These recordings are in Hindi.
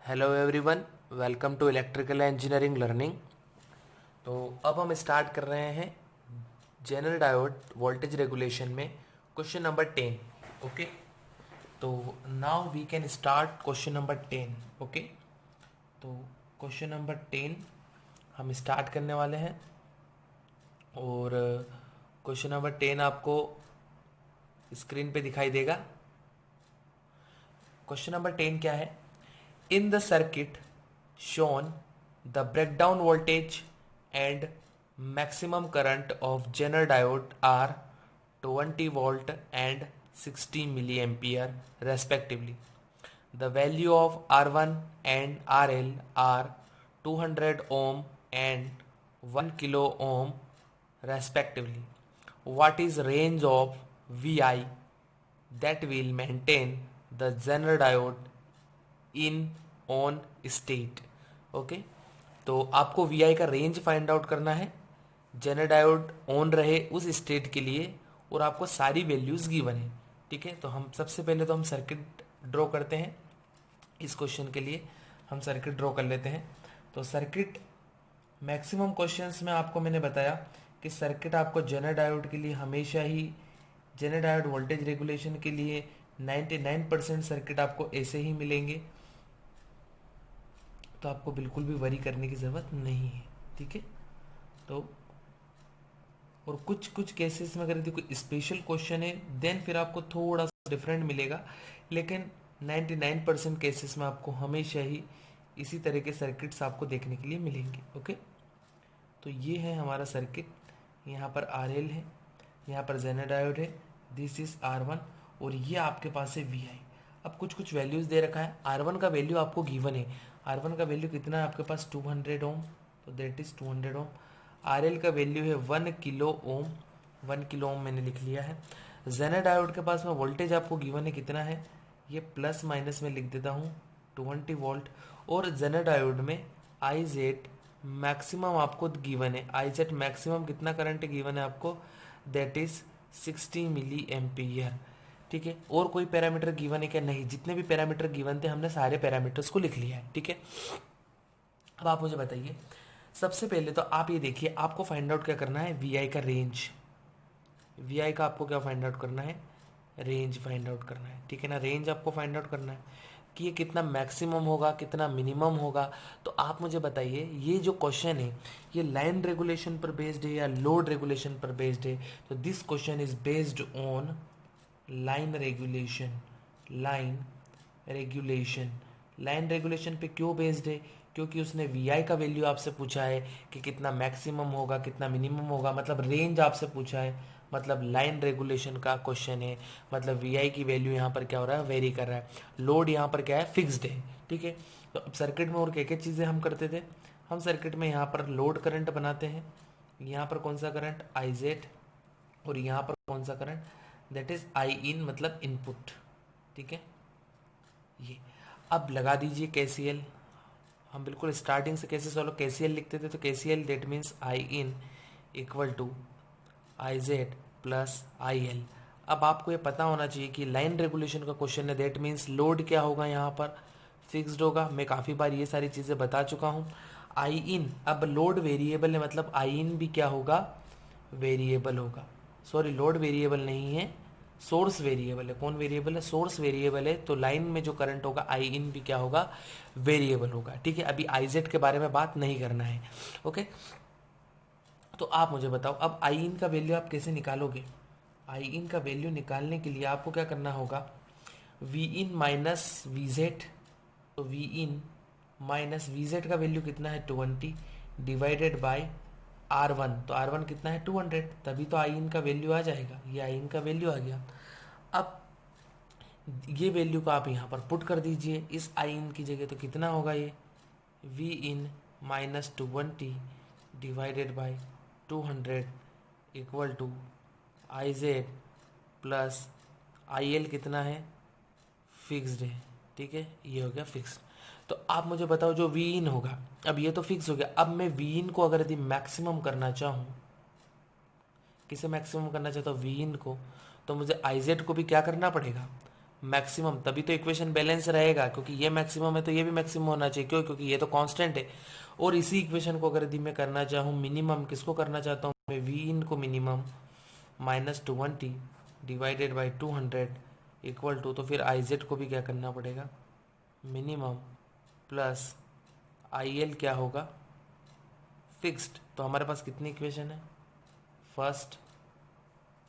Hello everyone, welcome to electrical engineering learning. तो अब हम स्टार्ट कर रहे हैं जनरल डायोड वोल्टेज रेगुलेशन में क्वेश्चन नंबर 10। ओके, तो now we can start question number 10। Okay, तो क्वेश्चन नंबर 10 हम स्टार्ट करने वाले हैं और क्वेश्चन नंबर 10 आपको स्क्रीन पे दिखाई देगा। क्वेश्चन नंबर 10 क्या है? In the circuit shown, the breakdown voltage and maximum current of Zener diode are 20 volt and 60 milliampere respectively. The value of R1 and RL are 200 ohm and 1 kilo ohm respectively. What is range of VI that will maintain the Zener diode in on state? Okay, तो आपको वी आई का रेंज फाइंड आउट करना है जेनर डायोड ऑन रहे उस स्टेट के लिए, और आपको सारी वैल्यूज गिवन है। ठीक है, तो हम सबसे पहले तो हम सर्किट ड्रॉ करते हैं। इस क्वेश्चन के लिए हम सर्किट ड्रॉ कर लेते हैं। तो सर्किट मैक्सिमम क्वेश्चंस में आपको मैंने बताया कि सर्किट आपको जेनर डायोड के लिए हमेशा ही, जेनर डायोड वोल्टेज रेगुलेशन के लिए 99% सर्किट आपको ऐसे ही मिलेंगे, तो आपको बिल्कुल भी वरी करने की ज़रूरत नहीं है। ठीक है, तो और कुछ कुछ केसेस में अगर यदि कोई स्पेशल क्वेश्चन है देन फिर आपको थोड़ा सा डिफरेंट मिलेगा, लेकिन 99% केसेस में आपको हमेशा ही इसी तरह के सर्किट्स आपको देखने के लिए मिलेंगे। ओके, तो ये है हमारा सर्किट। यहाँ पर आर एल है, यहाँ पर जेनर डायोड है, दिस इज R1 और ये आपके पास है VI। अब कुछ कुछ वैल्यूज़ दे रखा है। R1 का वैल्यू आपको गिवन है। R1 का वैल्यू कितना है आपके पास? 200 ओम, तो देट इज़ 200 ओम। RL का वैल्यू है 1 किलो ओम, 1 किलो ओम मैंने लिख लिया है। जेनर डायोड के पास में वोल्टेज आपको गिवन है कितना है, ये प्लस माइनस में लिख देता हूँ 20 वोल्ट। और जेनर डायोड में IZ मैक्सिमम आपको गिवन है। IZ मैक्सिमम कितना करंट गिवन है आपको? That is 60 milliampere. ठीक है, और कोई पैरामीटर गिवन है क्या? नहीं, जितने भी पैरामीटर गिवन थे हमने सारे पैरामीटर्स को लिख लिया है। ठीक है, अब आप मुझे बताइए, सबसे पहले तो आप ये देखिए, आपको फाइंड आउट क्या करना है? VI का रेंज। VI का आपको क्या फाइंड आउट करना है? रेंज फाइंड आउट करना है। ठीक है ना, रेंज आपको फाइंड आउट करना है कि ये कितना मैक्सिमम होगा, कितना मिनिमम होगा। तो आप मुझे बताइए, ये जो क्वेश्चन है ये लाइन रेगुलेशन पर बेस्ड है या लोड रेगुलेशन पर बेस्ड है? तो this question is based on line regulation. Line regulation, line regulation पे क्यों बेस्ड है? क्योंकि उसने VI का वैल्यू आपसे पूछा है कि कितना मैक्सिमम होगा, कितना मिनिमम होगा, मतलब रेंज आपसे पूछा है, मतलब लाइन रेगुलेशन का क्वेश्चन है, मतलब VI की वैल्यू यहाँ पर क्या हो रहा है? वेरी कर रहा है। लोड यहाँ पर क्या है? फिक्स्ड है। ठीक है, तो अब सर्किट में और क्या क्या चीज़ें हम करते थे? हम सर्किट में यहाँ पर लोड करंट बनाते हैं। यहाँ पर कौन सा करंट? IZ, और यहाँ पर कौन सा करंट? दैट इज I इन, मतलब इनपुट। ठीक है, ये अब लगा दीजिए KCL। हम बिल्कुल स्टार्टिंग से कैसे सॉल्व KCL लिखते थे, तो KCL that means I in equal to IZ plus IL। अब आपको ये पता होना चाहिए कि लाइन रेगुलेशन का क्वेश्चन है, दैट मीन्स लोड क्या होगा? यहाँ पर फिक्स्ड होगा। मैं काफ़ी बार ये सारी चीज़ें बता चुका हूँ। I इन, अब लोड वेरिएबल है, मतलब I इन भी क्या होगा? वेरिएबल होगा। सॉरी, लोड वेरिएबल नहीं है, सोर्स वेरिएबल है। कौन वेरिएबल है? सोर्स वेरिएबल है। तो लाइन में जो करंट होगा I इन भी क्या होगा? वेरिएबल होगा। ठीक है, अभी IZ के बारे में बात नहीं करना है। ओके, तो आप मुझे बताओ, अब I इन का वैल्यू आप कैसे निकालोगे? I इन का वैल्यू निकालने के लिए आपको क्या करना होगा? V in minus VZ। तो V इन माइनस VZ का वैल्यू कितना है? 20 डिवाइडेड बाय R1। तो R1 कितना है? 200, तभी तो I इन का वैल्यू आ जाएगा। ये I इन का वैल्यू आ गया। अब ये वैल्यू को आप यहाँ पर पुट कर दीजिए इस I इन की जगह, तो कितना होगा ये? V in minus 20 divided by 200 equal to IZ plus IL कितना है? फिक्स्ड है। ठीक है, ये हो गया फिक्स। तो आप मुझे बताओ, जो V इन होगा, अब ये तो फिक्स हो गया। अब मैं V इन को अगर यदि मैक्सिमम करना चाहूँ, किसे मैक्सिमम करना चाहता हूँ? V इन को, तो मुझे IZ को भी क्या करना पड़ेगा? मैक्सिमम, तभी तो इक्वेशन बैलेंस रहेगा, क्योंकि ये मैक्सिमम है तो ये भी मैक्सिमम होना चाहिए। क्यों? क्योंकि ये तो कांस्टेंट है। और इसी इक्वेशन को अगर यदि मैं करना चाहूँ मिनिमम, किसको करना चाहता हूँ मैं, वी इन को minimum minus 20 divided by 200 equal to, तो फिर आई जेड को भी क्या करना पड़ेगा, मिनिमम प्लस आई एल क्या होगा, फिक्स्ड। तो हमारे पास कितनी इक्वेशन है, फर्स्ट,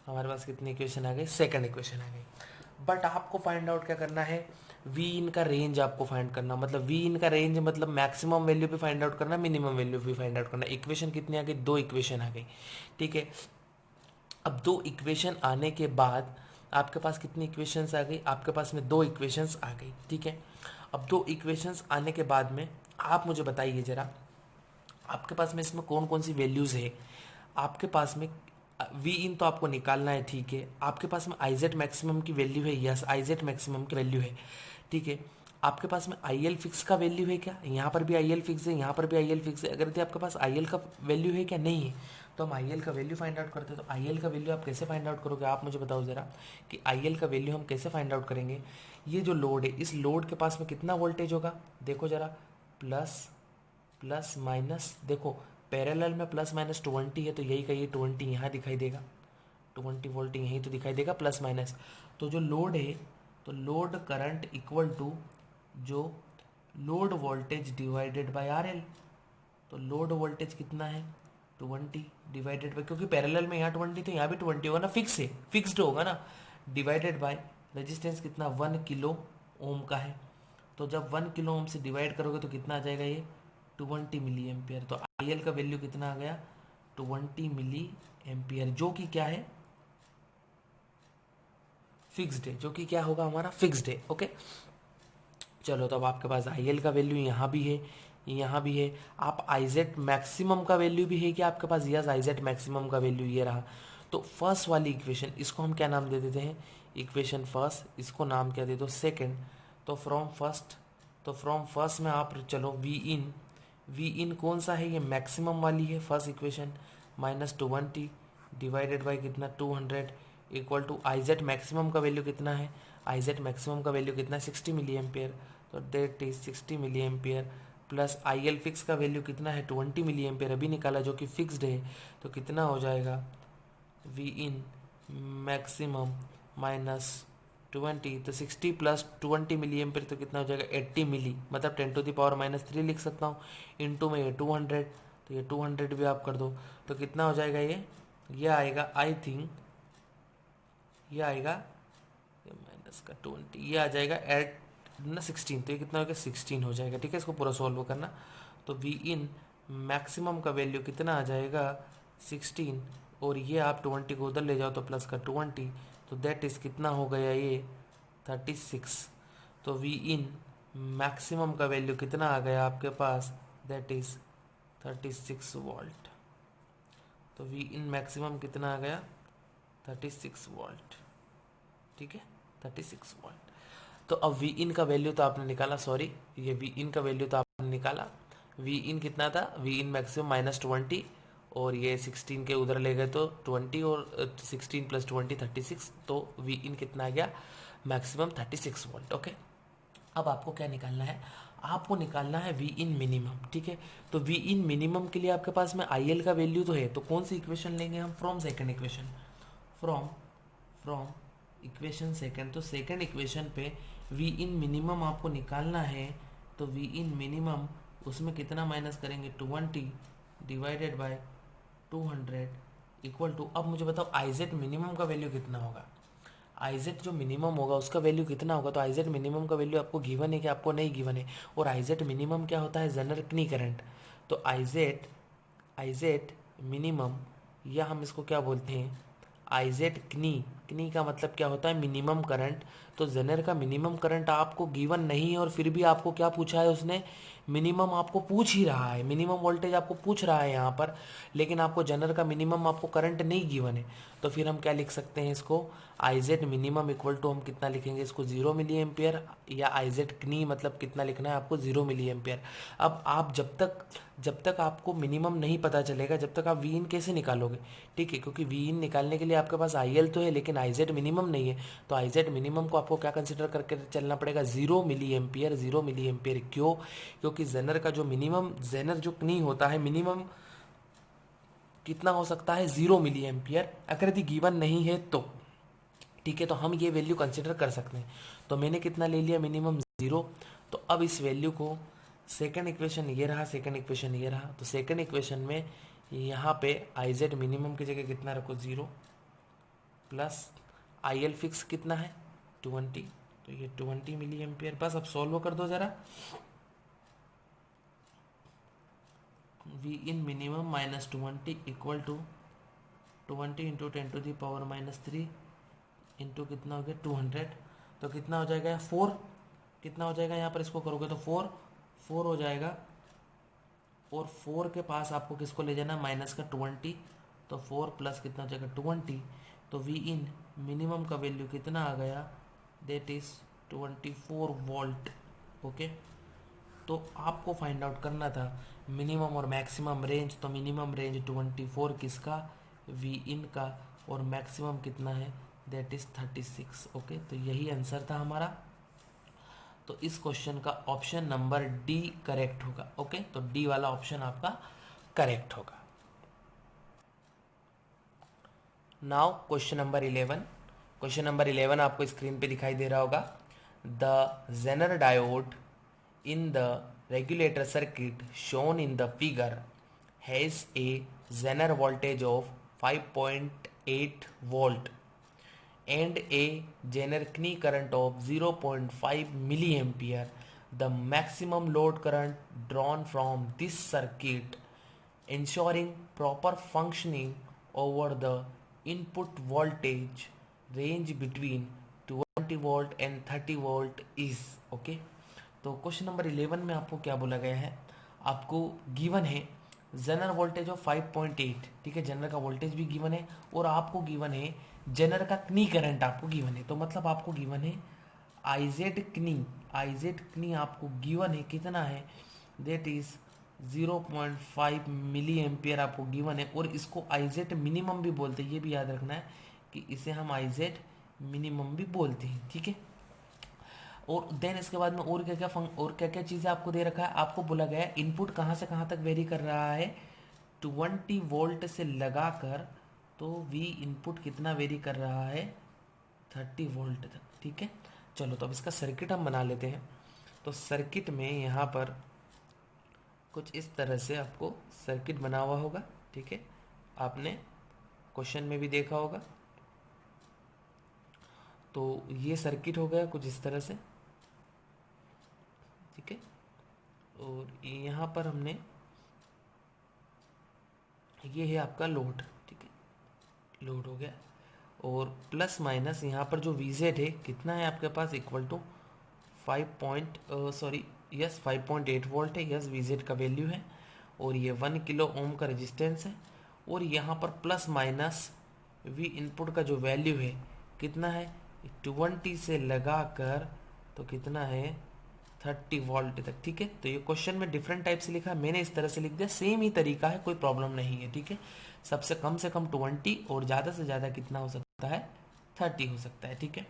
हमारे पास कितनी इक्वेशन आ गई, सेकंड इक्वेशन आ गई। बट आपको फाइंड आउट क्या करना है, वी इन का रेंज आपको फाइंड करना, मतलब वी इन का रेंज मतलब मैक्सिमम वैल्यू भी फाइंड आउट करना, मिनिमम वैल्यू भी फाइंड आउट करना। इक्वेशन कितनी आ गई, 2 इक्वेशन आ गई, ठीक है। अब 2 इक्वेशन आने के बाद आपके पास कितनी इक्वेशंस आ गई, आपके पास में 2 इक्वेशंस आ गई, ठीक है। अब 2 इक्वेशंस आने के बाद में आप मुझे बताइए जरा, आपके पास में इसमें कौन कौन सी वैल्यूज़ है। आपके पास में वी इन तो आपको निकालना है, ठीक है। आपके पास में आईजेड मैक्सिमम की वैल्यू है, यस आईजेड मैक्सिमम की वैल्यू है, ठीक है। आपके पास में आई एल फिक्स का वैल्यू है क्या, यहाँ पर भी आई एल फिक्स है, यहाँ पर भी आई एल फिक्स है। अगर यदि आपके पास आई एल का वैल्यू है क्या, नहीं है, तो हम आई एल का वैल्यू फाइंड आउट करते हैं। तो आई एल का वैल्यू आप कैसे फाइंड आउट करोगे, आप मुझे बताओ ज़रा कि आई एल का वैल्यू हम कैसे फाइंड आउट करेंगे। ये जो लोड है, इस लोड के पास में कितना वोल्टेज होगा, देखो ज़रा, प्लस प्लस माइनस, देखो पैरेलल में प्लस माइनस 20 है, तो यही का ये 20 यहाँ दिखाई देगा, 20 वोल्ट यहीं तो दिखाई देगा, प्लस माइनस। तो जो लोड है, तो लोड करंट इक्वल टू जो load voltage divided by R L. तो लोड वोल्टेज कितना है, 20 डिवाइडेड बाय, क्योंकि पैरेलल में यहाँ 20 तो यहाँ भी 20 होगा ना, फिक्स है, फिक्स्ड होगा ना, डिवाइडेड बाय रेजिस्टेंस कितना 1 किलो ओम का है। तो जब 1 किलो ओम से डिवाइड करोगे तो कितना आ जाएगा, ये 20 मिली एम्पियर। तो आई एल का वैल्यू कितना आ गया, 20 मिली एम्पियर, जो कि क्या है, फिक्स्ड है, जो कि क्या होगा हमारा फिक्स्ड है, ओके। चलो, तो अब आपके पास आई एल का वैल्यू यहाँ भी है, यहाँ भी है। आप आईजेड मैक्सिमम का वैल्यू भी है कि आपके पास, यस आईजेड मैक्सिमम का वैल्यू ये रहा। तो फर्स्ट वाली इक्वेशन, इसको हम क्या नाम दे देते हैं, इक्वेशन फर्स्ट, इसको नाम क्या दे दो, सेकेंड। तो फ्रॉम फर्स्ट, तो फ्रॉम फर्स्ट में आप चलो वी इन कौन सा है, ये मैक्सिमम वाली है first equation, minus 20 divided by कितना 200 इक्वल टू आईजेड मैक्सिमम का वैल्यू कितना है, आईजेड मैक्सिमम का वैल्यू कितना है 60 मिली एम्पियर। तो that is 60 milliampere plus I L fix का वैल्यू कितना है 20 मिली एम्पियर, अभी निकाला जो कि फिक्स्ड है। तो कितना हो जाएगा, वी इन मैक्सिमम माइनस 20, तो 60 प्लस 20 मिली एम्पियर तो कितना हो जाएगा 80 मिली, मतलब 10⁻³ लिख सकता हूँ। इंटू में ये 200, तो ये 200 भी आप कर दो, तो कितना हो जाएगा, ये आएगा, आई थिंक ये आएगा, ये माइनस का 20, ये आ जाएगा एट ना 16, तो ये कितना हो गया 16 हो जाएगा, ठीक है। इसको पूरा सॉल्व करना, तो वी इन मैक्सिमम का वैल्यू कितना आ जाएगा 16, और ये आप 20 को उधर ले जाओ तो प्लस का 20, तो दैट इज़ कितना हो गया ये 36। तो वी इन मैक्सिमम का वैल्यू कितना आ गया आपके पास, दैट इज़ 36 वोल्ट। तो वी इन मैक्सिमम कितना आ गया 36 वोल्ट, ठीक है, 36 वोल्ट। तो अब वी इन का वैल्यू तो आपने निकाला, सॉरी ये वी इन का वैल्यू तो आपने निकाला, वी इन कितना था, वी इन मैक्सिमम माइनस 20, और ये 16 के उधर ले गए तो 20, और 16 प्लस 20 36, तो वी इन कितना आ गया मैक्सिमम 36 वोल्ट, ओके। अब आपको क्या निकालना है, आपको निकालना है वी इन मिनिमम, ठीक है। तो वी इन मिनिमम के लिए आपके पास में आई एल का वैल्यू तो है, तो कौन सी इक्वेशन लेंगे हम, from second equation, from equation second. तो सेकेंड इक्वेशन पे वी इन मिनिमम आपको निकालना है, तो वी इन मिनिमम उसमें कितना माइनस करेंगे 20 डिवाइडेड बाय 200 इक्वल टू, अब मुझे बताओ आईजेड मिनिमम का वैल्यू कितना होगा, आईजेड जो मिनिमम होगा उसका वैल्यू कितना होगा। तो आईजेड मिनिमम का वैल्यू आपको गिवन है कि आपको नहीं गिवन है, और आईजेड मिनिमम क्या होता है, जनरल करंट। तो आईजेड मिनिमम, या हम इसको क्या बोलते हैं, आईजेड कनी का मतलब क्या होता है, मिनिमम करंट। तो जेनर का मिनिमम करंट आपको गिवन नहीं है, और फिर भी आपको क्या पूछा है उसने, मिनिमम आपको पूछ ही रहा है, मिनिमम वोल्टेज आपको पूछ रहा है यहाँ पर, लेकिन आपको जनर का मिनिमम आपको करंट नहीं गिवन है। तो फिर हम क्या लिख सकते हैं इसको, आईजेड मिनिमम इक्वल टू हम कितना लिखेंगे इसको 0 मिली एम्पियर, या आईजेड कनी मतलब कितना लिखना है आपको 0 मिली एम्पियर। अब आप जब तक आपको मिनिमम नहीं पता चलेगा, जब तक आप वी इन कैसे निकालोगे, ठीक है, क्योंकि वी इन निकालने के लिए आपके पास आई एल तो है लेकिन आईजेड मिनिमम नहीं है। तो आईजेड मिनिमम को आप आपको क्या कंसिडर करके चलना पड़ेगा, 0 मिली एम्पियर। 0 मिली एम्पियर क्यों? क्योंकि जेनर का जो मिनिमम, जेनर जो कनी होता है मिनिमम कितना हो सकता है, 0 मिली एम्पियर, अगर यदि गिवन नहीं है तो। ठीक है, तो हम ये वैल्यू कंसिडर कर सकते हैं। तो मैंने कितना ले लिया, मिनिमम 0। तो अब इस वैल्यू को, सेकंड इक्वेशन ये रहा, सेकंड इक्वेशन ये रहा, तो सेकंड इक्वेशन में यहाँ पे आई जेड मिनिमम की जगह कितना रखो, 0 प्लस आई एल फिक्स कितना है, 20। तो ये 20 मिली एम्पियर। बस अब सॉल्व कर दो ज़रा। V in minimum minus 20 equal to 20 into 10⁻³ into कितना हो गया, 200। तो कितना हो जाएगा, 4। कितना हो जाएगा यहाँ पर, इसको करोगे तो 4 हो जाएगा। और 4 के पास आपको किसको ले जाना, माइनस का 20। तो 4 प्लस कितना हो जाएगा, 20। तो वी इन मिनिमम का वैल्यू कितना आ गया, दैट इज 24 वोल्ट। ओके, तो आपको फाइंड आउट करना था मिनिमम और मैक्सिमम रेंज। तो मिनिमम रेंज 24 किसका, वी इन का, और मैक्सिमम कितना है, दैट इज 36। ओके, तो यही आंसर था हमारा। तो इस क्वेश्चन का ऑप्शन नंबर डी करेक्ट होगा। ओके, तो डी वाला ऑप्शन आपका करेक्ट होगा। Now question number 11। Question number 11 आपको स्क्रीन पे दिखाई दे रहा होगा। The zener diode in the regulator circuit shown in the figure has a Zener voltage of 5.8 volt and a Zener key current of 0.5 milliampere. The maximum load current drawn from this circuit, ensuring proper functioning over the input voltage range between 20 volt and 30 volt is okay. तो क्वेश्चन नंबर 11 में आपको क्या बोला गया है, आपको गिवन है जेनर वोल्टेज ऑफ 5.8। ठीक है, जेनर का वोल्टेज भी गिवन है और आपको गिवन है जेनर का कनी करंट आपको गिवन है। तो मतलब आपको गिवन है आईजेड कनी आपको गिवन है कितना है, दैट इज 0.5 मिली एम्पियर आपको गिवन है। और इसको आईजेड मिनिमम भी बोलते हैं, ये भी याद रखना है कि इसे हम आईजेड मिनिमम भी बोलते हैं। ठीक है, और देन इसके बाद में और क्या क्या चीज़ें आपको दे रखा है, आपको बोला गया है इनपुट कहाँ से कहाँ तक वेरी कर रहा है, 20 वोल्ट से लगाकर, तो वी इनपुट कितना वेरी कर रहा है, 30 वोल्ट तक। ठीक है, चलो तो अब इसका सर्किट हम बना लेते हैं। तो सर्किट में यहाँ पर कुछ इस तरह से आपको सर्किट बना हुआ होगा। ठीक है, आपने क्वेश्चन में भी देखा होगा। तो ये सर्किट हो गया कुछ इस तरह से। ठीक है, और यहाँ पर हमने, ये है आपका लोड। ठीक है, लोड हो गया, और प्लस माइनस यहाँ पर जो वीजेड है कितना है आपके पास, इक्वल टू 5.8 वोल्ट है। यस, वीजेड का वैल्यू है, और ये 1 किलो ओम का रेजिस्टेंस है। और यहाँ पर प्लस माइनस वी इनपुट का जो वैल्यू है कितना है, 20 से लगाकर तो कितना है, 30 वोल्ट तक। ठीक है, तो ये क्वेश्चन में डिफरेंट टाइप से लिखा है, मैंने इस तरह से लिख दिया, सेम ही तरीका है, कोई प्रॉब्लम नहीं है। ठीक है, सबसे कम से कम 20 और ज़्यादा से ज़्यादा कितना हो सकता है, 30 हो सकता है। ठीक है,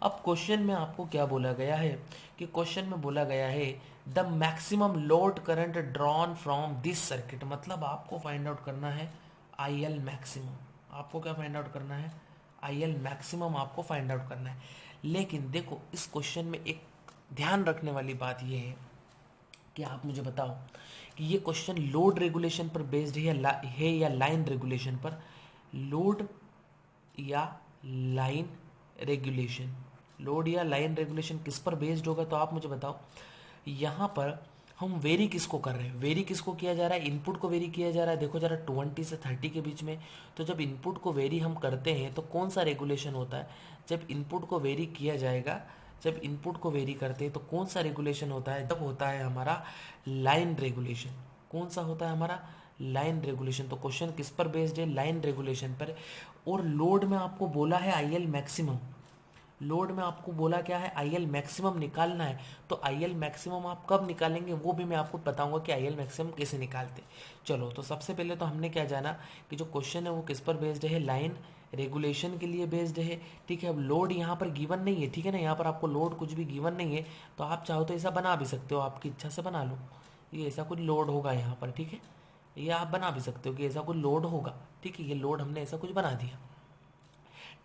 अब क्वेश्चन में आपको क्या बोला गया है, कि क्वेश्चन में बोला गया है the maximum load current drawn from this circuit. मतलब आपको फाइंड आउट करना है आई एल मैक्सिमम। आपको क्या फाइंड आउट करना है, आई एल मैक्सिमम आपको फाइंड आउट करना है। लेकिन देखो इस क्वेश्चन में एक ध्यान रखने वाली बात यह है कि आप मुझे बताओ कि ये क्वेश्चन लोड रेगुलेशन पर बेस्ड है या लाइन रेगुलेशन पर। लोड या लाइन रेगुलेशन, लोड या लाइन रेगुलेशन किस पर बेस्ड होगा, तो आप मुझे बताओ। यहाँ पर हम वेरी किसको कर रहे हैं, वेरी किसको किया जा रहा है, इनपुट को वेरी किया जा रहा है। देखो जरा 20 से 30 के बीच में, तो जब इनपुट को वेरी हम करते हैं तो कौन सा रेगुलेशन होता है, जब इनपुट को वेरी किया जाएगा, जब इनपुट को वेरी करते हैं तो कौन सा रेगुलेशन होता है, जब होता है हमारा लाइन रेगुलेशन। कौन सा होता है हमारा, लाइन रेगुलेशन। तो क्वेश्चन किस पर बेस्ड है, लाइन रेगुलेशन पर। और लोड में आपको बोला है आई एल मैक्सिमम, लोड में आपको बोला क्या है, आई एल मैक्सिमम निकालना है। तो आई एल मैक्सिमम आप कब निकालेंगे वो भी मैं आपको बताऊंगा कि आई एल मैक्सिमम कैसे निकालते। चलो तो सबसे पहले तो हमने क्या जाना कि जो क्वेश्चन है वो किस पर बेस्ड है, लाइन रेगुलेशन के लिए बेस्ड है, ठीक है। अब लोड यहाँ पर गिवन नहीं है, ठीक है ना, यहाँ पर आपको लोड कुछ भी गिवन नहीं है, तो आप चाहो तो ऐसा बना भी सकते हो, आपकी इच्छा से बना लो, ये ऐसा कुछ लोड होगा यहाँ पर, ठीक है। ये आप बना भी सकते हो कि ऐसा कुछ लोड होगा, ठीक है, ये लोड हमने ऐसा कुछ बना दिया,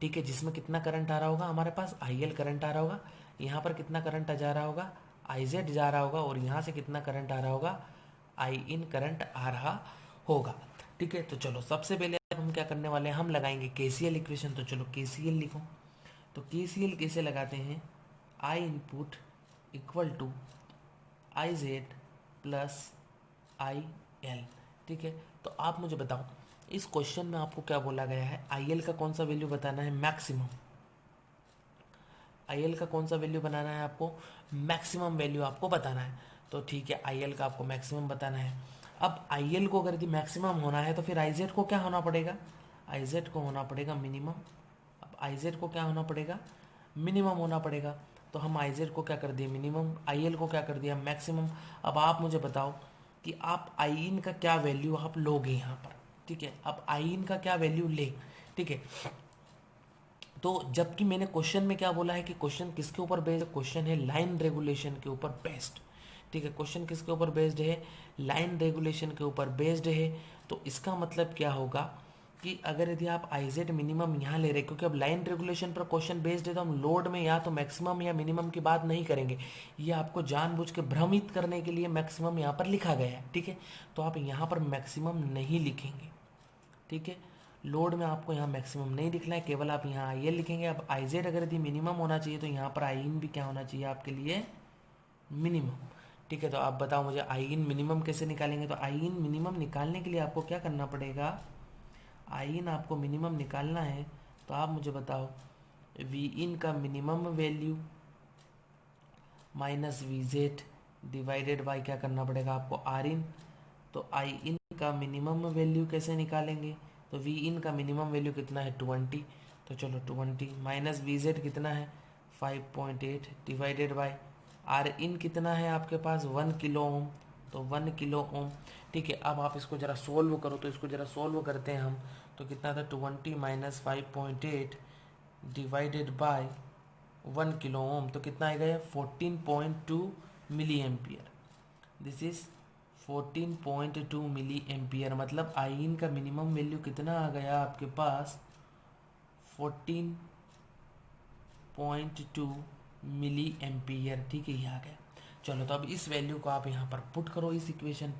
ठीक है, जिसमें कितना करंट आ रहा होगा हमारे पास, आई एल करंट आ रहा होगा, यहाँ पर कितना करंट जा रहा होगा, आई जेड जा रहा होगा, और यहाँ से कितना करंट आ रहा होगा, आई इन करंट आ रहा होगा, ठीक है। तो चलो सबसे पहले हम क्या करने वाले हैं, हम लगाएंगे केसीएल इक्वेशन। तो चलो केसीएल लिखो। तो केसीएल कैसे लगाते हैं, I input equal to I Z plus I L, ठीक है। तो आप मुझे बताओ, इस क्वेश्चन में आपको क्या बोला गया है, आई एल का कौन सा वैल्यू बताना है, मैक्सिमम। आई एल का कौन सा वैल्यू बनाना है आपको, मैक्सिमम वैल्यू आपको बताना है। तो ठीक है, आई एल का आपको मैक्सिमम बताना है। अब आई एल को अगर यदि मैक्सिमम होना है तो फिर आई जेड को क्या होना पड़ेगा, आई जेड को होना पड़ेगा मिनिमम। अब आई जेड को क्या होना पड़ेगा, मिनिमम होना पड़ेगा। तो हम आई जेड को क्या कर दिए मिनिमम, आई एल को क्या कर दिया मैक्सिमम। अब आप मुझे बताओ कि आप आई इन का क्या वैल्यू आप लोगे यहाँ पर, ठीक है। अब आई इन का क्या वैल्यू ले, ठीक है। तो जबकि मैंने क्वेश्चन में क्या बोला है कि क्वेश्चन किसके ऊपर बेस्ड है, क्वेश्चन है लाइन रेगुलेशन के ऊपर बेस्ड, ठीक है। क्वेश्चन किसके ऊपर बेस्ड है, लाइन रेगुलेशन के ऊपर बेस्ड है। तो इसका मतलब क्या होगा कि अगर यदि आप आई जेड मिनिमम यहाँ ले रहे, क्योंकि अब लाइन रेगुलेशन पर क्वेश्चन बेस्ड है, तो हम लोड में या तो मैक्सिमम या मिनिमम की बात नहीं करेंगे, ये आपको जानबूझ के भ्रमित करने के लिए मैक्सिमम यहाँ पर लिखा गया है, ठीक है। तो आप यहाँ पर मैक्सिमम नहीं लिखेंगे, ठीक है। लोड में आपको यहाँ मैक्सिमम नहीं लिखना है, केवल आप यहाँ आई एल लिखेंगे। अब आई जेड अगर यदि मिनिमम होना चाहिए तो यहाँ पर आई इन भी क्या होना चाहिए आपके लिए, मिनिमम, ठीक है। तो आप बताओ मुझे आई इन मिनिमम कैसे निकालेंगे। तो आई इन मिनिमम निकालने के लिए आपको क्या करना पड़ेगा, आई इन आपको मिनिमम निकालना है, तो आप मुझे बताओ वी इन का minimum value minus V Z divided by क्या करना पड़ेगा आपको, आर इन। तो आई इन का मिनिमम वैल्यू कैसे निकालेंगे, तो वी इन का मिनिमम वैल्यू कितना है 20, तो चलो 20 माइनस वी जेड कितना है 5.8 डिवाइडेड बाय आर इन कितना है आपके पास 1 किलो ओम, तो 1 किलो ओम, ठीक है। अब आप इसको ज़रा सोल्व करो, तो इसको ज़रा सोल्व करते हैं हम, तो कितना था 20 minus 5.8 divided by 1 kilo ohm, तो कितना आएगा 14.2 milliampere. This is 14.2 milli ampere, मतलब आई इन का मिनिमम वैल्यू कितना आ गया आपके पास 14.2 मिली एम्पियर, ठीक है, ये आ गया। चलो तो अब इस वैल्यू को आप यहाँ पर पुट करो, इस इक्वेशन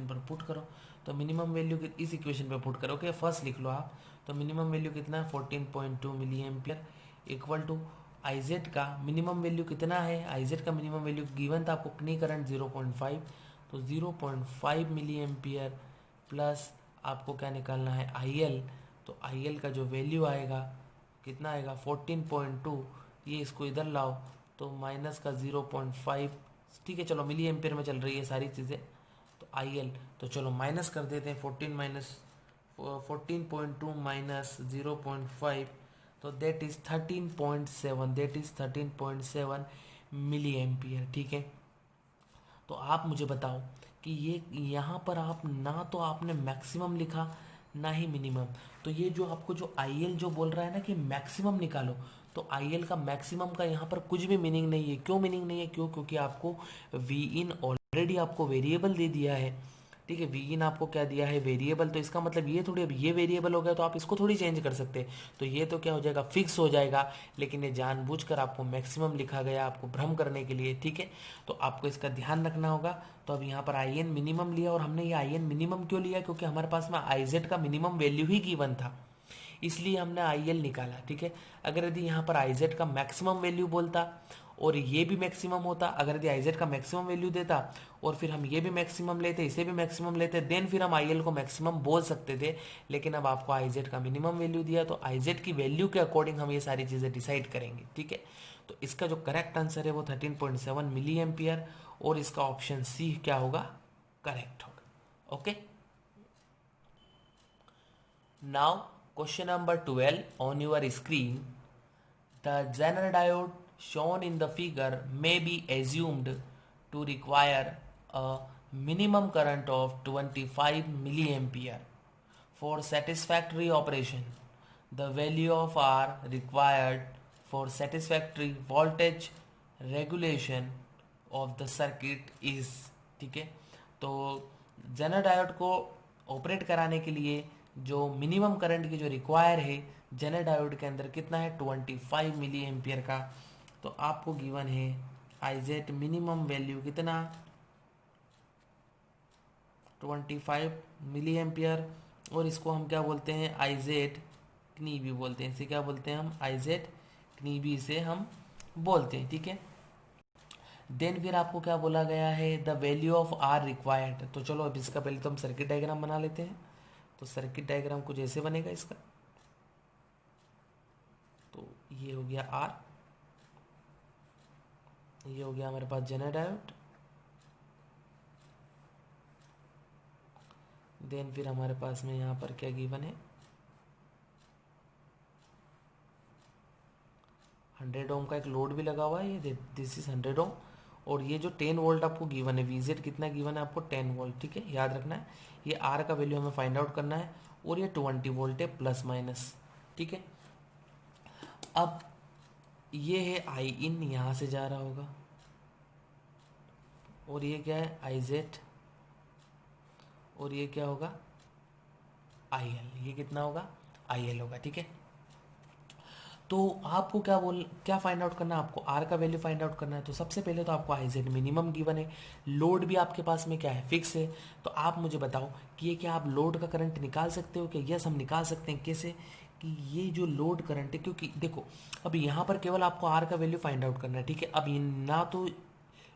पर पुट करो। तो मिनिमम वैल्यू इस इक्वेशन पर पुट करो, ओके, फर्स्ट लिख लो आप। तो मिनिमम वैल्यू कितना है 14.2 milliampere equal to I Z का मिनिमम वैल्यू कितना है, आई जेड का मिनिमम वैल्यू गिवन था आपको, कितनी करंट 0.5, तो 0.5 मिली एम्पियर प्लस आपको क्या निकालना है आई एल। तो आई एल का जो वैल्यू आएगा कितना आएगा 14.2, ये इसको इधर लाओ तो माइनस का 0.5, ठीक है। चलो मिली एम्पियर में चल रही है सारी चीज़ें, तो आई एल, तो चलो माइनस कर देते हैं 14.2 माइनस 0.5, तो दैट इज़ 13.7 मिली एम्पियर, ठीक है। तो आप मुझे बताओ कि ये यहाँ पर आप ना तो आपने मैक्सिमम लिखा ना ही मिनिमम, तो ये जो आपको जो आई एल जो बोल रहा है ना कि मैक्सिमम निकालो, तो आई एल का मैक्सिमम का यहाँ पर कुछ भी मीनिंग नहीं है। क्यों मीनिंग नहीं है, क्यों, क्योंकि आपको वी इन ऑलरेडी आपको वेरिएबल दे दिया है, ठीक है। वी इन आपको क्या दिया है, वेरिएबल, तो इसका मतलब ये थोड़ी, अब ये वेरिएबल हो गया तो आप इसको थोड़ी चेंज कर सकते हैं, तो ये तो क्या हो जाएगा, फिक्स हो जाएगा। लेकिन ये जानबूझकर आपको मैक्सिमम लिखा गया आपको भ्रम करने के लिए, ठीक है। तो आपको इसका ध्यान रखना होगा। तो अब यहाँ पर आई एन मिनिमम लिया, और हमने ये आई एन मिनिमम क्यों लिया, क्योंकि हमारे पास में आई जेड का मिनिमम वैल्यू ही गिवन था, इसलिए हमने आई एल निकाला, ठीक है। अगर यदि यहाँ पर आई जेड का मैक्सिमम वैल्यू बोलता और ये भी मैक्सिमम होता, अगर यदि आई जेड का मैक्सिमम वैल्यू देता और फिर हम ये भी मैक्सिमम लेते, इसे भी मैक्सिमम लेते, देन फिर हम आई एल को मैक्सिमम बोल सकते थे। लेकिन अब आपको आई जेड का मिनिमम वैल्यू दिया, तो आई जेड की वैल्यू के अकॉर्डिंग हम ये सारी चीज़ें डिसाइड करेंगे, ठीक है। तो इसका जो करेक्ट आंसर है वो 13.7 मिली एम्पियर, और इसका ऑप्शन सी क्या होगा, करेक्ट होगा, okay. Now question number 12 on your screen. The Zener diode shown in the figure may be assumed to require a minimum current of 25 milliampere for satisfactory operation. The value of R required for satisfactory voltage regulation of the circuit is, ठीक है। तो जेनर डायोड को ऑपरेट कराने के लिए जो मिनिमम करंट की जो रिक्वायर है जेनर डायोड के अंदर कितना है 25 मिली एम्पियर का। तो आपको गिवन है आईजेड मिनिमम वैल्यू कितना 25 मिली एम्पियर, और इसको हम क्या बोलते हैं आईजेड कनी भी बोलते हैं, इसे क्या बोलते हैं हम आईजेड कनी भी इसे हम बोलते हैं, ठीक है। देन फिर आपको क्या बोला गया है the value of R required. तो चलो अब इसका पहले तो हम सर्किट डायग्राम बना लेते हैं। तो सर्किट डायग्राम कुछ ऐसे बनेगा इसका। तो ये हो गया आर, ये हो गया हमारे पास जेनर डायोड, देन फिर हमारे पास में यहाँ पर क्या गिवन है 100 ओम का एक लोड भी लगा हुआ है, ये दिस इज 100 ओम। और ये जो 10 वोल्ट आपको गिवन है वीजेड कितना गिवन है आपको 10 वोल्ट, ठीक है, याद रखना है। ये आर का वैल्यू हमें फाइंड आउट करना है, और ये 20 वोल्ट है प्लस माइनस, ठीक है। अब ये है आई इन, यहाँ से जा रहा होगा, और ये क्या है आई जेड, और ये क्या होगा आई एल, ये कितना होगा आई एल होगा, ठीक है। तो आपको क्या फाइंड आउट करना है, आपको आर का वैल्यू फाइंड आउट करना है। तो सबसे पहले तो आपको आई जेड मिनिमम गिवन है, लोड भी आपके पास में क्या है फिक्स है। तो आप मुझे बताओ कि ये क्या आप लोड का करंट निकाल सकते हो क्या? यस हम निकाल सकते हैं। कैसे कि ये जो लोड करंट है, क्योंकि देखो अब यहाँ पर केवल आपको आर का वैल्यू फाइंड आउट करना है, ठीक है। अब ना तो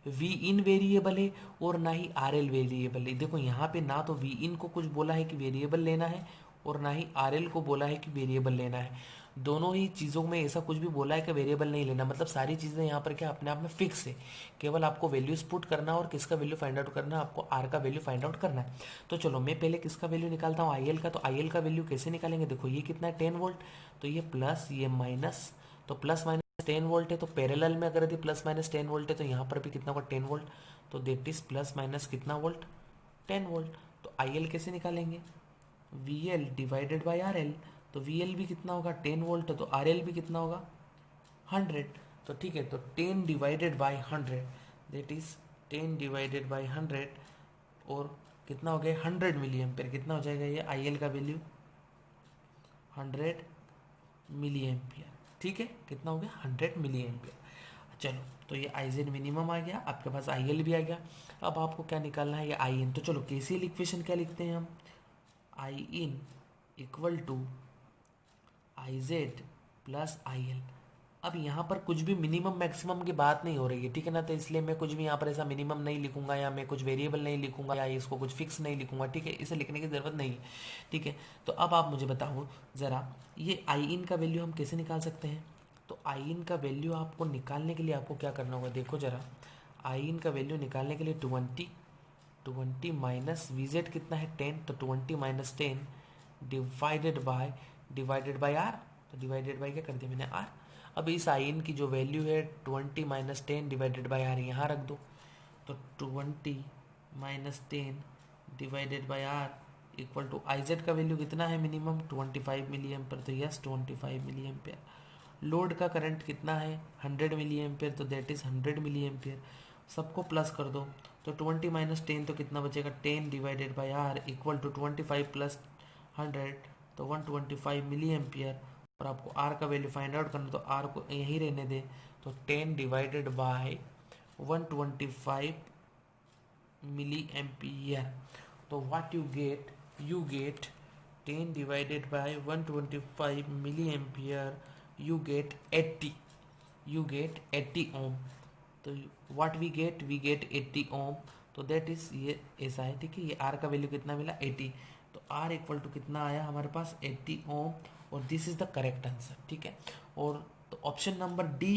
वी इन वेरिएबल है और ना ही आर एल वेरिएबल है। देखो यहाँ पे ना तो वी इन को कुछ बोला है कि वेरिएबल लेना है, और ना ही आर एल को बोला है कि वेरिएबल लेना है। दोनों ही चीज़ों में ऐसा कुछ भी बोला है कि वेरिएबल नहीं लेना, मतलब सारी चीज़ें यहाँ पर क्या अपने आप में फिक्स है। केवल आपको वैल्यूज पुट करना है और किसका वैल्यू फाइंड आउट करना है, आपको आर का वैल्यू फाइंड आउट करना है। तो चलो मैं पहले किसका वैल्यू निकालता हूँ आई एल का। तो आई एल का वैल्यू कैसे निकालेंगे, देखो ये कितना है 10 वोल्ट, तो ये प्लस ये माइनस, तो प्लस माइनस 10 वोल्ट है, तो पैरेलल में अगर यदि प्लस माइनस 10 वोल्ट है तो यहाँ पर भी कितना होगा 10 वोल्ट, तो देट इज प्लस माइनस कितना वोल्ट 10 वोल्ट। तो आई एल कैसे निकालेंगे we L divided by R L. तो वी एल भी कितना होगा 10 वोल्ट, तो आर एल भी कितना होगा 100। तो ठीक है, तो 10 divided by 100 that is 10 divided by 100, और कितना हो गया 100 मिली एम्पियर। कितना हो जाएगा ये आई एल का वैल्यू 100 मिली एम्पियर, ठीक है। कितना हो गया 100 मिली एम्पियर। चलो तो ये आई जेड मिनिमम आ गया, आपके पास आई एल भी आ गया। अब आपको क्या निकालना है ये आई इन। तो चलो केसीएल इक्वेशन क्या लिखते हैं हम, I in equal to I Z plus I L. अब यहाँ पर कुछ भी मिनिमम मैक्सिमम की बात नहीं हो रही है, ठीक है ना। तो इसलिए मैं कुछ भी यहाँ पर ऐसा मिनिमम नहीं लिखूंगा, या मैं कुछ वेरिएबल नहीं लिखूंगा, या इसको कुछ फिक्स नहीं लिखूंगा, ठीक है। इसे लिखने की ज़रूरत नहीं है, ठीक है। तो अब आप मुझे बताओ ज़रा ये आई इन का वैल्यू हम कैसे निकाल सकते हैं। तो आई इन का वैल्यू आपको निकालने के लिए आपको क्या करना होगा, देखो ज़रा आई इन का वैल्यू निकालने के लिए 20 माइनस वी जेड कितना है 10, तो 20 माइनस 10 डिवाइडेड बाय आर। तो डिवाइडेड बाय क्या कर दिया मैंने आर। अब इस आई इन की जो वैल्यू है 20 माइनस 10 डिवाइडेड बाय आर यहाँ रख दो। तो 20 minus 10 divided by R equal to I Z का वैल्यू कितना है मिनिमम 25 मिली एम्पियर। तो यस 25 मिली एम्पियर। लोड का करंट कितना है 100 मिली एम्पियर, तो दैट इज 100 मिली एम्पियर। सबको प्लस कर दो, तो 20 माइनस 10 तो कितना बचेगा 10 divided by R equal to 25 plus 100, तो 125 मिली एम्पियर। और आपको आर का वैल्यू फाइंड आउट करना, तो आर को यहीं रहने दे, तो 10 डिवाइडेड बाय 125 मिली एम्पियर। तो what you gate 10 divided by 125 milliampere, you get 80 ohm। तो what we get 80 ohm। तो that is ये ऐसा है, ठीक है। ये R का वैल्यू कितना मिला 80, तो R इक्वल टू कितना आया हमारे पास 80 ohm, और this is the correct answer, ठीक है। और तो option number D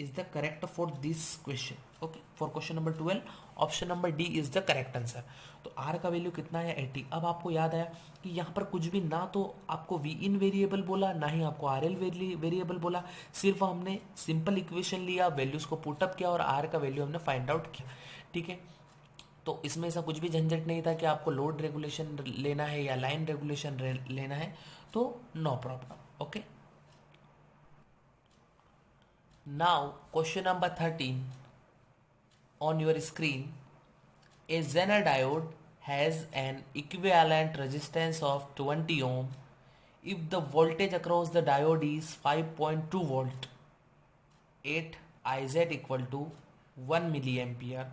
is the correct for this question, okay. For question number 12 option number D is the correct answer. तो आर का वैल्यू कितना है 80। अब आपको याद आया कि यहाँ पर कुछ भी ना तो आपको वी इन वेरिएबल बोला, ना ही आपको आर एल वेरिएबल बोला, सिर्फ हमने सिंपल इक्वेशन लिया, वैल्यूज को पुटअप किया और आर का वैल्यू हमने फाइंड आउट किया, ठीक है। तो इसमें ऐसा कुछ भी झंझट नहीं था कि आपको लोड रेगुलेशन लेना है या लाइन रेगुलेशन लेना है, तो no problem, Okay. Now question number 13 on your screen. A Zener diode has an equivalent resistance of 20 ohm if the voltage across the diode is 5.2 volt. 8 Iz equal to 1 milliampere.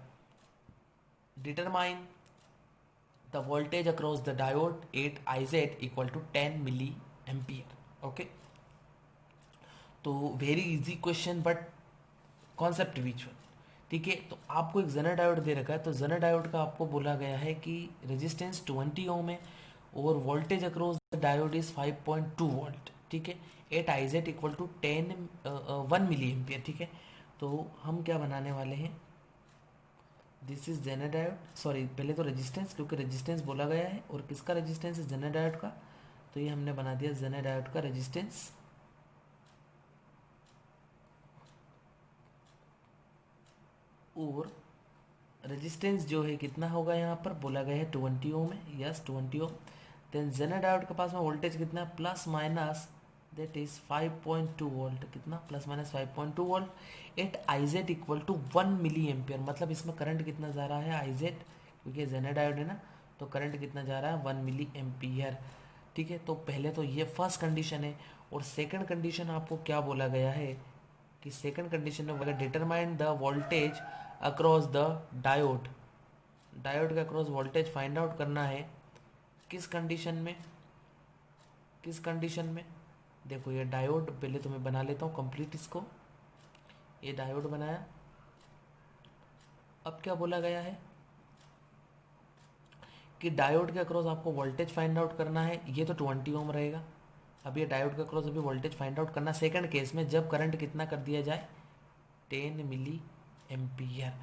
Determine the voltage across the diode 8 Iz equal to 10 milliampere. Okay. तो very easy question but concept visual. ठीक है, तो आपको एक जेनर डायोड दे रखा है. तो जेनर डायोड का आपको बोला गया है कि रेजिस्टेंस 20 ओम है और voltage across the diode is 5.2 volt. ठीक है, at IZ equal to 1 milli ampere. ठीक है, तो हम क्या बनाने वाले हैं, this is zener diode. Sorry, पहले तो रेजिस्टेंस, क्योंकि रेजिस्टेंस बोला गया है और किसका रेजिस्टेंस है, जेनर डायोड का. तो ये हमने बना दिया जेनर डायोड का रेजिस्टेंस. और रेजिस्टेंस जो है कितना होगा, यहाँ पर बोला गया है 20 ओम है. Yes, 20 ohm. Then Zener diode के पास में वोल्टेज कितना है, plus minus that is 5.2 volt. कितना, plus minus 5.2 volt at IZ equal to 1 milli ampere. मतलब इसमें करंट कितना जा रहा है आईजेड, क्योंकि जेनर डायोड है ना, तो करंट कितना जा रहा है 1 मिली एम्पियर. ठीक है, तो पहले तो ये फर्स्ट कंडीशन है. और सेकंड कंडीशन आपको क्या बोला गया है कि सेकंड कंडीशन में बोला determine the voltage across the diode. Diode का अक्रॉस वोल्टेज फाइंड आउट करना है. किस कंडीशन में, किस कंडीशन में, देखो ये डायोड पहले तो मैं बना लेता हूँ कंप्लीट इसको. ये डायोड बनाया. अब क्या बोला गया है कि डायोड के अक्रॉस आपको वोल्टेज फाइंड आउट करना है. ये तो 20 ओम रहेगा. अब ये डायोड के अक्रॉस अभी वोल्टेज फाइंड आउट करना सेकंड केस में, जब करंट कितना कर दिया जाए, 10 मिली एम्पियर.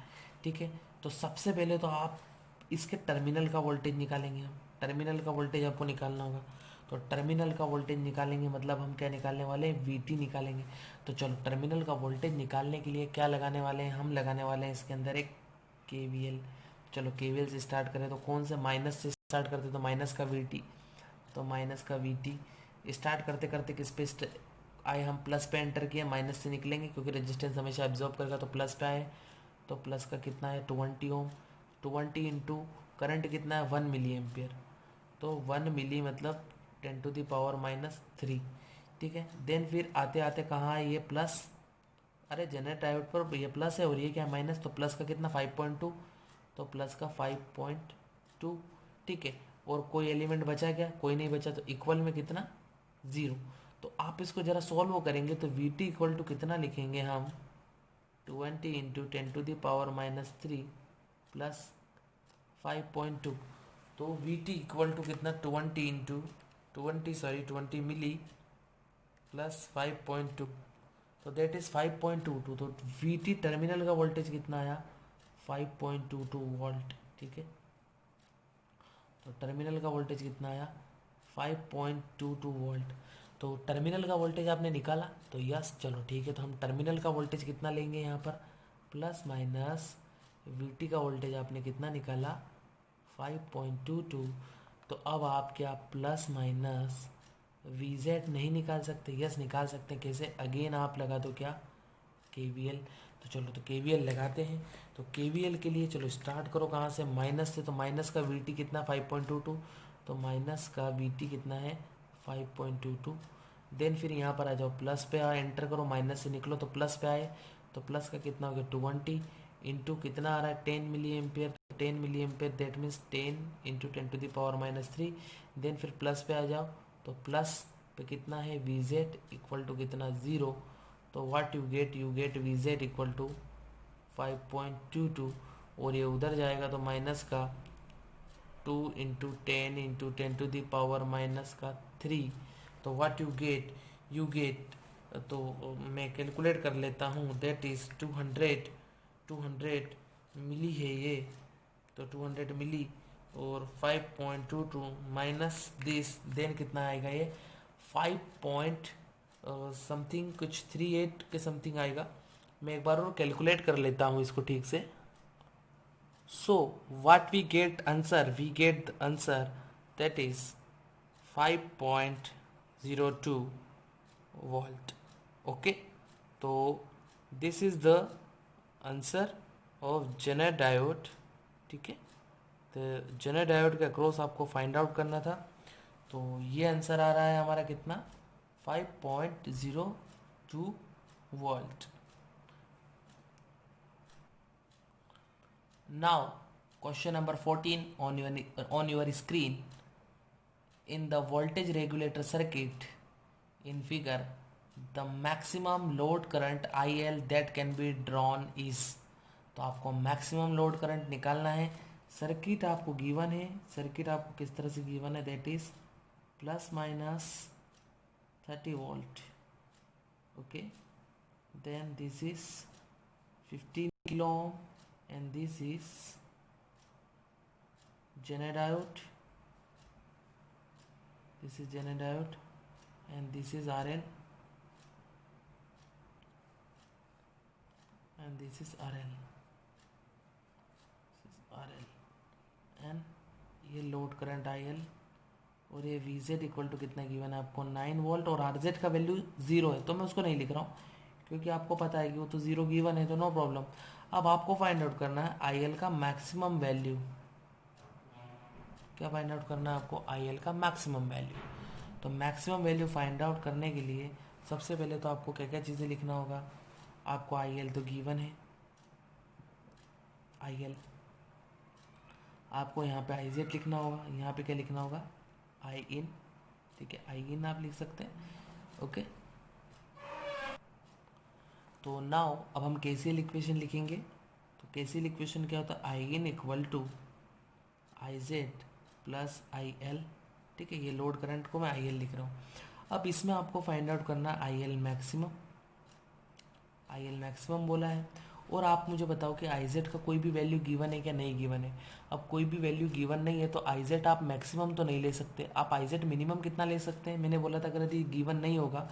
ठीक है, तो सबसे पहले तो आप इसके टर्मिनल का वोल्टेज निकालेंगे. हम टर्मिनल का वोल्टेज आपको निकालना होगा. तो टर्मिनल का वोल्टेज निकालेंगे मतलब हम क्या निकालने वाले हैं, वीटी निकालेंगे. तो चलो टर्मिनल का वोल्टेज निकालने के लिए क्या लगाने वाले हैं, हम लगाने वाले हैं इसके अंदर एक केवीएल. चलो केवीएल से स्टार्ट करें तो कौन से, माइनस से स्टार्ट करते तो माइनस का वीटी. तो माइनस का वीटी स्टार्ट करते करते किस पे आए, हम प्लस पे एंटर किए, माइनस से निकलेंगे क्योंकि रेजिस्टेंस हमेशा एब्जॉर्ब करेगा. तो प्लस पे आए, तो प्लस का कितना है 20 ओम. 20 इंटू करंट कितना है 1 मिली एम्पियर. तो 1 मिली मतलब 10⁻⁻3. ठीक है, देन फिर आते आते कहाँ है ये प्लस, अरे जनरेट डायोड पर ये प्लस है और ये क्या है माइनस. तो प्लस का कितना 5.2, तो प्लस का 5.2. ठीक है, और कोई एलिमेंट बचा क्या, कोई नहीं बचा. तो इक्वल में कितना 0. तो आप इसको जरा सॉल्व करेंगे तो वी टी इक्वल टू कितना लिखेंगे हम, 20 इंटू 10⁻³ प्लस 5.2. तो वी टी इक्वल टू कितना 20 मिली प्लस 5.2. तो दैट इज 5.22. तो वी टी टर्मिनल का वोल्टेज कितना आया 5.22 वोल्ट. ठीक है, तो टर्मिनल का वोल्टेज कितना आया 5.22 वोल्ट. तो टर्मिनल का वोल्टेज आपने निकाला. तो यस, चलो ठीक है, तो हम टर्मिनल का वोल्टेज कितना लेंगे यहाँ पर, प्लस माइनस वीटी का वोल्टेज आपने कितना निकाला 5.22. तो अब आप क्या प्लस माइनस वीजेड नहीं निकाल सकते, यस निकाल सकते हैं. कैसे, अगेन आप लगा दो क्या केवीएल. तो चलो तो केवीएल लगाते हैं. तो केवीएल के लिए चलो स्टार्ट करो कहाँ से, माइनस से. तो माइनस का वीटी कितना 5.22. तो माइनस का वीटी कितना है 5.22. देन फिर यहाँ पर आ जाओ, प्लस पे आ एंटर करो, माइनस से निकलो तो प्लस पे आए. तो प्लस का कितना हो गया 20 इंटू कितना आ रहा है 10 milliampere. 10 milliampere that means 10 into 10⁻⁻3. Then फिर प्लस पे आ जाओ, तो प्लस पे कितना है वी जेड इक्वल टू कितना 0. तो what you get V Z equal to 5.22. और ये उधर जाएगा तो माइनस का 2 इंटू 10 इंटू 10⁻⁻3. तो व्हाट यू गेट, तो मैं कैलकुलेट कर लेता हूँ, दैट इज़ 200 मिली है ये. तो 200 मिली और 5.22 माइनस दिस, देन कितना आएगा ये 5 पॉइंट समथिंग कुछ 38 के समथिंग आएगा. मैं एक बार और कैलकुलेट कर लेता हूँ इसको ठीक से. So what we get the answer that is 5.02 volt. Okay, तो this is the answer of Zener diode. ठीक है, तो जेनर डायोड के अक्रॉस आपको फाइंड आउट करना था। तो ये आंसर आ रहा है हमारा कितना, 5.02 volt. Now question number 14 on your screen. In the voltage regulator circuit in figure, the maximum load current IL that can be drawn is। तो आपको मैक्सिमम लोड करंट निकालना है। सर्किट आपको गिवन है, सर्किट आपको किस तरह से गिवन है, that is plus minus 30 volt. Okay, then this is 15 kilo ohm and this is Zener diode, this is Zener diode and this is RL and this is RL, and ये लोड करंट IL और ये VZ इक्वल टू कितना गिवन है आपको 9 वोल्ट, और RZ का वैल्यू 0 है, तो मैं उसको नहीं लिख रहा हूँ क्योंकि आपको पता है कि वो तो 0 गिवन है, तो नो प्रॉब्लम। अब आपको फाइंड आउट करना है IL का मैक्सिमम वैल्यू। क्या फाइंड आउट करना है आपको, IL का मैक्सिमम वैल्यू। तो मैक्सिमम वैल्यू फाइंड आउट करने के लिए सबसे पहले तो आपको क्या क्या चीज़ें लिखना होगा। आपको IL तो गिवन है, IL आपको यहाँ पे IZ लिखना होगा, यहाँ पे क्या लिखना होगा, I in। ठीक है, I in आप लिख सकते हैं। ओके, तो नाउ अब हम KCL इक्वेशन लिखेंगे। तो KCL इक्वेशन क्या होता है, I in equal to I Z plus I L. ठीक है, ये लोड करंट को मैं आई एल लिख रहा हूँ। अब इसमें आपको फाइंड आउट करना है आई एल मैक्सिमम। आई एल मैक्सिमम बोला है, और आप मुझे बताओ कि आई जेड का कोई भी वैल्यू गिवन है क्या नहीं गिवन है। अब कोई भी वैल्यू गिवन नहीं है तो आई जेड आप मैक्सिमम तो नहीं ले सकते, आप आई जेड मिनिमम कितना ले सकते हैं। मैंने बोला था अगर यदि गिवन नहीं होगा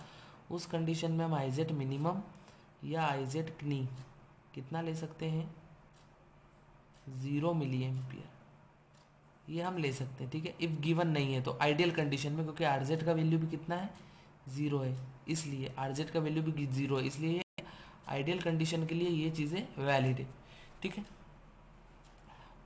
उस कंडीशन में हम आई जेड मिनिमम या आई जेड कनी कितना ले सकते हैं, 0 मिली एम्पियर, ये हम ले सकते हैं। ठीक है, इफ़ गिवन नहीं है तो आइडियल कंडीशन में, क्योंकि आर जेड का वैल्यू भी कितना है, 0 है, इसलिए आर जेड का वैल्यू भी 0 है, इसलिए आइडियल कंडीशन के लिए ये चीज़ें वैलिड है। ठीक है,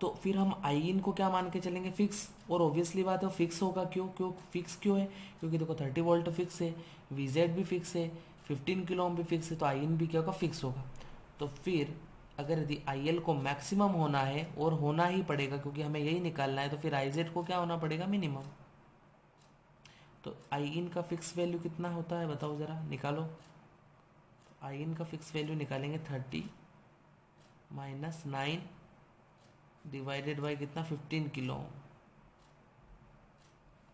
तो फिर हम आई इन को क्या मान के चलेंगे, फिक्स। और ऑब्वियसली बात है फिक्स होगा, क्यों क्यों फिक्स क्यों है, क्योंकि देखो 30 वोल्ट फिक्स है, वीजेड भी फिक्स है, 15 किलो ओम भी फिक्स है, तो आई इन भी क्या होगा, फिक्स होगा। तो फिर अगर यदि आई एल को मैक्सिमम होना है, और होना ही पड़ेगा क्योंकि हमें यही निकालना है, तो फिर आई जेड को क्या होना पड़ेगा, मिनिमम। तो आई इन का फिक्स वैल्यू कितना होता है बताओ ज़रा, निकालो। आई इन का फिक्स वैल्यू निकालेंगे 30 माइनस 9 डिवाइडेड बाई कितना, 15 किलो ओम,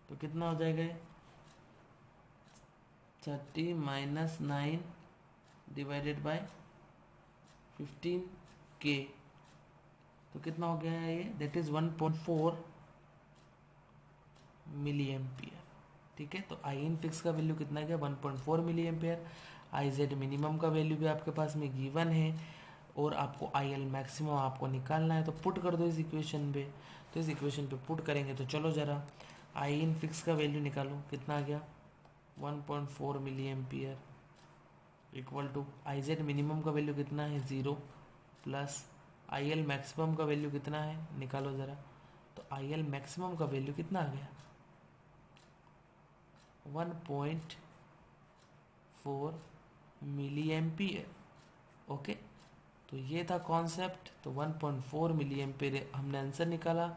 तो कितना हो जाएगा, 30 माइनस 9 डिवाइडेड बाई 15 के, तो कितना हो गया है ये, दैट इज 1.4 मिली एम्पियर। ठीक है, तो आई इन फिक्स का वैल्यू कितना गया, 1.4 milliampere. I Z minimum का वैल्यू भी आपके पास में गिवन है, और आपको आई एल मैक्सिमम आपको निकालना है, तो पुट कर दो इस इक्वेशन पे। तो इस इक्वेशन पे पुट करेंगे तो चलो ज़रा आई इन फिक्स का वैल्यू निकालो, कितना आ गया, 1.4 milliampere equal to I Z minimum का वैल्यू कितना है, 0 प्लस आई एल मैक्सिमम का वैल्यू कितना है, निकालो ज़रा। तो आई एल मैक्सिमम का वैल्यू कितना आ गया, 1.4 मिली एम्पियर। ओके, तो ये था कॉन्सेप्ट। तो 1.4 मिली एम्पियर हमने आंसर निकाला।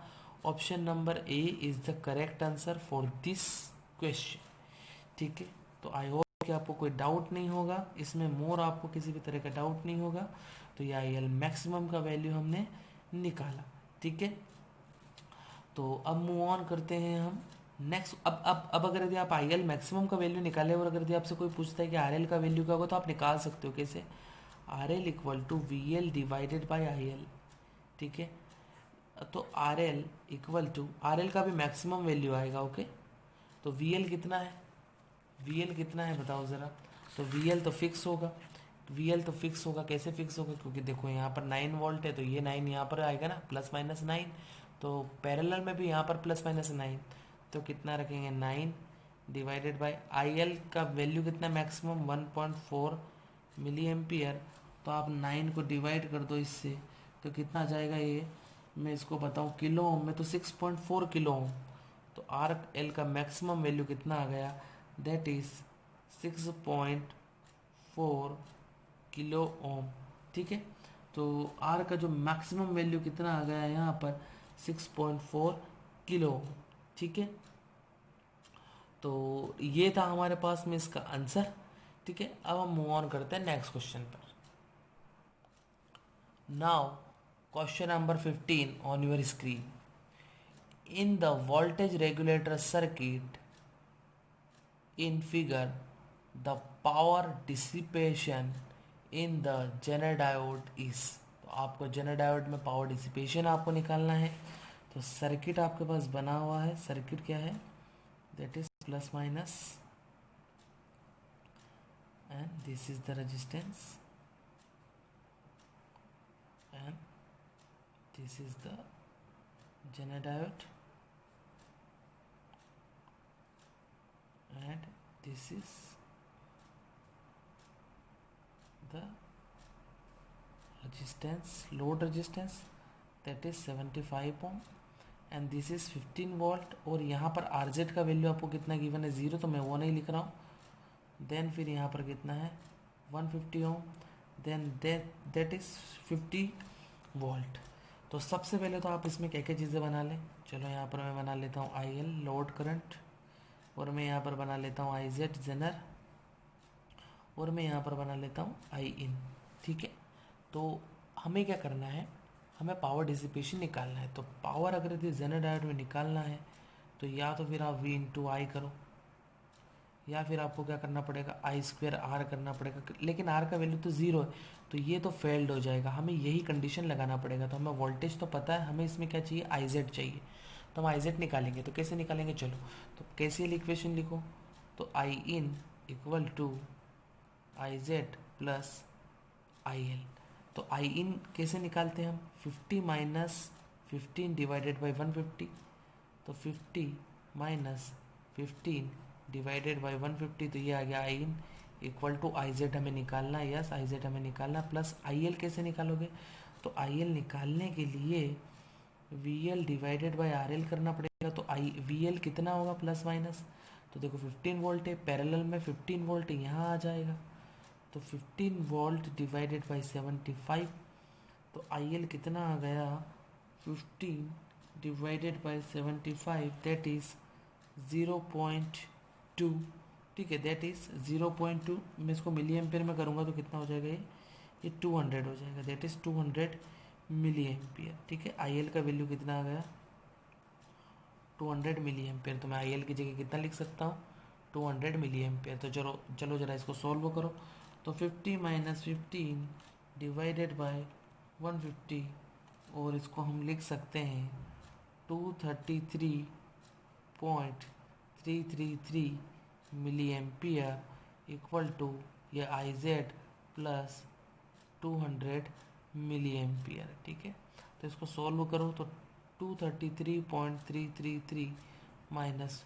Option number A is the correct answer for this question. ठीक है, तो आई होप कि आपको कोई डाउट नहीं होगा इसमें, मोर आपको किसी भी तरह का डाउट नहीं होगा। तो ये आई एल मैक्सिमम का वैल्यू हमने निकाला। ठीक है, तो अब मूव ऑन करते हैं हम नेक्स्ट। अब अगर यदि आप आई एल मैक्सिमम का वैल्यू निकाले, और अगर यदि आपसे कोई पूछता है कि आर एल का वैल्यू क्या होगा, तो आप निकाल सकते हो कैसे, R L equal to V L divided by I L. ठीक है, तो R L equal to, R L का भी मैक्सिमम वैल्यू आएगा। ओके, तो वी एल कितना है, वी एल कितना है बताओ ज़रा। तो वी एल तो फिक्स होगा, वी एल तो फिक्स होगा, कैसे फिक्स होगा, क्योंकि देखो यहाँ पर 9 वोल्ट है, तो ये 9 यहाँ पर आएगा ना, प्लस माइनस 9, तो पैरेलल में भी यहाँ पर प्लस माइनस 9, तो कितना रखेंगे, 9 डिवाइडेड बाय आई एल का वैल्यू कितना मैक्सिमम 1.4 मिली एम्पियर। तो आप 9 को डिवाइड कर दो इससे, तो कितना आ जाएगा ये, मैं इसको बताऊँ किलो ओम में, तो 6.4 किलो ओम। तो आर एल का मैक्सिमम वैल्यू कितना आ गया, दैट इज 6.4 किलो ओम। ठीक है, तो आर का जो मैक्सिमम वैल्यू कितना आ गया यहाँ पर 6.4 किलो ओम। ठीक है, तो ये था हमारे पास में इसका आंसर। ठीक है, अब हम मूव ऑन करते हैं नेक्स्ट क्वेश्चन पर। Now question number 15 on your screen. In the voltage regulator circuit in figure, the power dissipation in the Zener diode is। तो आपको जेनर डायोड में पावर डिसिपेशन आपको निकालना है। तो सर्किट आपके पास बना हुआ है, सर्किट क्या है, that is plus minus, and this is the resistance, and this is the zener diode, and this is the resistance, load resistance, that is 75 ohm, and this is 15 volt. और यहाँ पर आर जेड का वैल्यू आपको कितना गिवन है 0, तो मैं वो नहीं लिख रहा हूँ। देन फिर यहाँ पर कितना है 150 ओम, देन दैट इज 50 वोल्ट। तो सबसे पहले तो आप इसमें क्या क्या चीज़ें बना लें। चलो यहाँ पर मैं बना लेता हूँ आई एल लोड करंट, और मैं यहाँ पर बना लेता हूँ आई जेड जेनर, और मैं यहाँ पर बना लेता हूँ आई इन। ठीक है, तो हमें क्या करना है, हमें पावर डिसिपेशन निकालना है। तो पावर अगर यदि जेनर डायोड में निकालना है तो या तो फिर आप वी इंटू आई करो, या फिर आपको क्या करना पड़ेगा आई स्क्वेयर आर करना पड़ेगा। लेकिन आर का वैल्यू तो ज़ीरो है, तो ये तो फेल्ड हो जाएगा, हमें यही कंडीशन लगाना पड़ेगा। तो हमें वोल्टेज तो पता है, हमें इसमें क्या चाहिए आई जेड चाहिए। तो हम आई जेड निकालेंगे, तो कैसे निकालेंगे, चलो तो कैसे इक्वेशन लिखो, तो I in equal to I Z plus I L. तो आई इन कैसे निकालते हैं हम, 50 माइनस 15 डिवाइडेड बाई 150, तो 50 माइनस 15 डिवाइडेड बाई 150, तो ये आ गया I in equal to I Z हमें निकालना है, यस आई जेड हमें निकालना, प्लस आई एल कैसे निकालोगे, तो आई एल निकालने के लिए we L divided by R L करना पड़ेगा। तो आई वी एल कितना होगा प्लस माइनस, तो देखो 15 वोल्ट है, पैरेलल में 15 वोल्ट यहाँ आ जाएगा, तो 15 वोल्ट डिवाइडेड बाई 75, तो आई एल कितना आ गया 15 डिवाइडेड बाई 75, दैट इज 0.2। ठीक है, दैट इज 0.2। मैं इसको मिली एम्पियर में करूँगा तो कितना हो जाएगा, ये 200 हो जाएगा, दैट इज 200 मिली एम्पियर। ठीक है, आई एल का वैल्यू कितना आ गया 200 मिली एम्पियर। तो मैं आई एल की जगह कितना लिख सकता हूँ 200 मिली एम्पियर। तो चलो चलो जरा इसको सॉल्व करो, तो 50 माइनस 15 डिवाइडेड बाय 150, और इसको हम लिख सकते हैं 233.333 मिली एम्पियर इक्वल टू ये I Z plus 200 milliampere. ठीक है, तो इसको सॉल्व करो, तो 233.333 माइनस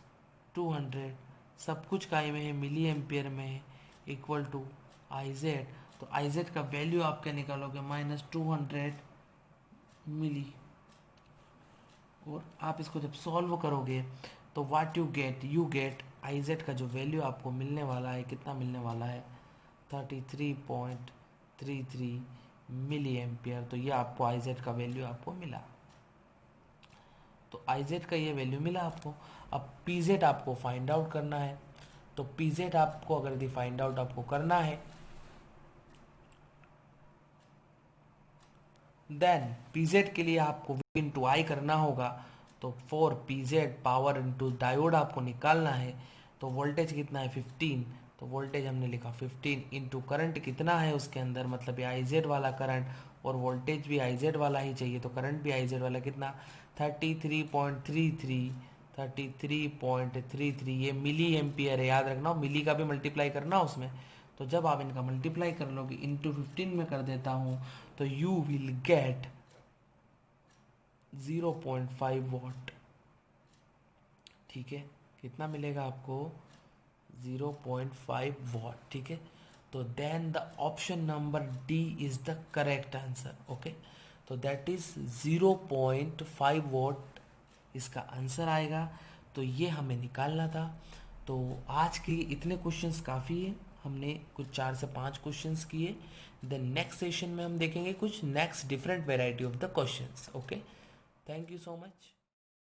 200, सब कुछ काय में है मिली एम्पियर में है, इक्वल टू आई जेड। तो आई जेड का वैल्यू आप क्या निकालोगे -200 मिली, और आप इसको जब सॉल्व करोगे तो what you gate I Z का जो वैल्यू आपको मिलने वाला है, कितना मिलने वाला है 33.33 मिली एम्पियर। तो ये आपको आई जेड का वैल्यू आपको मिला, तो आई जेड का ये वैल्यू मिला आपको। अब पी जेड आपको फाइंड आउट करना है, तो पी जेड आपको अगर यदि फाइंड आउट आपको करना है, देन पी जेड के लिए आपको वी इंटू आई करना होगा। तो for P Z power into diode आपको निकालना है, तो वोल्टेज कितना है 15, तो वोल्टेज हमने लिखा 15 इंटू करंट कितना है उसके अंदर, मतलब ये आई जेड वाला करंट, और वोल्टेज भी आई जेड वाला ही चाहिए, तो करंट भी आई जेड वाला कितना 33.33 ये मिली एम्पियर है, याद रखना मिली का भी मल्टीप्लाई करना उसमें। तो जब आप इनका मल्टीप्लाई कर लोगे इंटू 15 में कर देता हूँ, तो यू विल गेट 0.5 वॉट। ठीक है, कितना मिलेगा आपको 0.5 वॉट, ठीक है। तो then the option number D is the correct answer. Okay, तो दैट इज 0.5 वॉट इसका आंसर आएगा। तो ये हमें निकालना था। तो आज के लिए इतने क्वेश्चंस काफ़ी है, हमने कुछ 4 से 5 क्वेश्चंस किए। देन नेक्स्ट सेशन में हम देखेंगे कुछ next different variety of the questions. Okay, thank you so much.